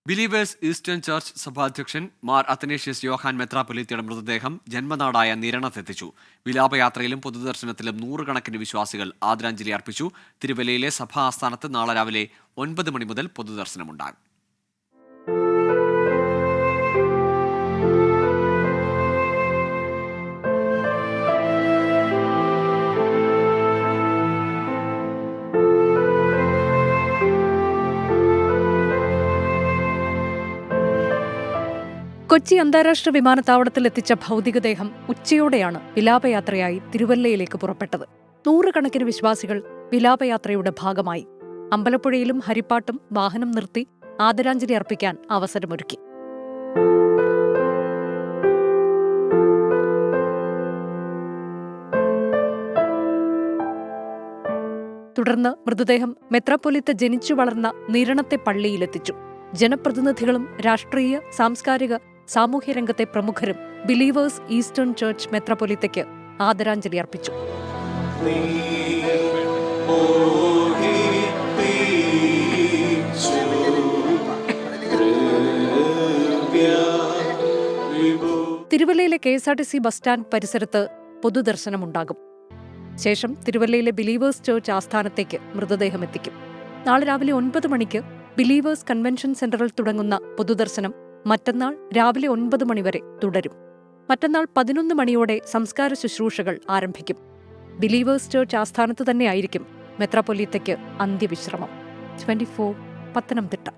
Believers eastern church സഭാധ്യക്ഷൻ മാർ അത്തനേഷ്യസ് യോഹാൻ മെത്രാപ്പൊലീത്തയുടെ മൃതദേഹം ജന്മനാടായ നിരണത്തെത്തിച്ചു. വിലാപയാത്രയിലും പൊതുദർശനത്തിലും നൂറുകണക്കിന് വിശ്വാസികൾ ആദരാഞ്ജലി അർപ്പിച്ചു. തിരുവല്ലയിലെ സഭാ ആസ്ഥാനത്ത് നാളെ രാവിലെ 9 മണി മുതൽ പൊതുദർശനമുണ്ടാകും. കൊച്ചി അന്താരാഷ്ട്ര വിമാനത്താവളത്തിൽ എത്തിച്ച ഭൗതികദേഹം ഉച്ചയോടെയാണ് വിലാപയാത്രയായി തിരുവല്ലയിലേക്ക് പുറപ്പെട്ടത്. നൂറുകണക്കിന് വിശ്വാസികൾ വിലാപയാത്രയുടെ ഭാഗമായി. അമ്പലപ്പുഴയിലും ഹരിപ്പാട്ടും വാഹനം നിർത്തി ആദരാഞ്ജലി അർപ്പിക്കാൻ അവസരമൊരുക്കി. തുടർന്ന് മൃതദേഹം മെത്രാപ്പൊലീത്ത ജനിച്ചു വളർന്ന നിരണത്തെ പള്ളിയിലെത്തിച്ചു. ജനപ്രതിനിധികളും രാഷ്ട്രീയ, സാംസ്കാരിക, സാമൂഹ്യ രംഗത്തെ പ്രമുഖരും ബിലീവേഴ്സ് ഈസ്റ്റേൺ ചർച്ച് മെത്രാപ്പൊലീത്തയ്ക്ക് ആദരാഞ്ജലി അർപ്പിച്ചു. തിരുവല്ലയിലെ KSRTC ബസ് സ്റ്റാൻഡ് പരിസരത്ത് പൊതുദർശനമുണ്ടാകും. ശേഷം തിരുവല്ലയിലെ ബിലീവേഴ്സ് ചർച്ച് ആസ്ഥാനത്തേക്ക് മൃതദേഹം എത്തിക്കും. നാളെ രാവിലെ 9 മണിക്ക് ബിലീവേഴ്സ് കൺവെൻഷൻ സെന്ററിൽ തുടങ്ങുന്ന പൊതുദർശനം മറ്റന്നാൾ രാവിലെ 9 മണിവരെ തുടരും. മറ്റന്നാൾ 11 മണിയോടെ സംസ്കാര ശുശ്രൂഷകൾ ആരംഭിക്കും. ബിലീവേഴ്സ് ചർച്ച് ആസ്ഥാനത്ത് തന്നെയായിരിക്കും മെത്രാപ്പൊലീത്തയ്ക്ക് അന്ത്യവിശ്രമം. 24 പത്തനംതിട്ട.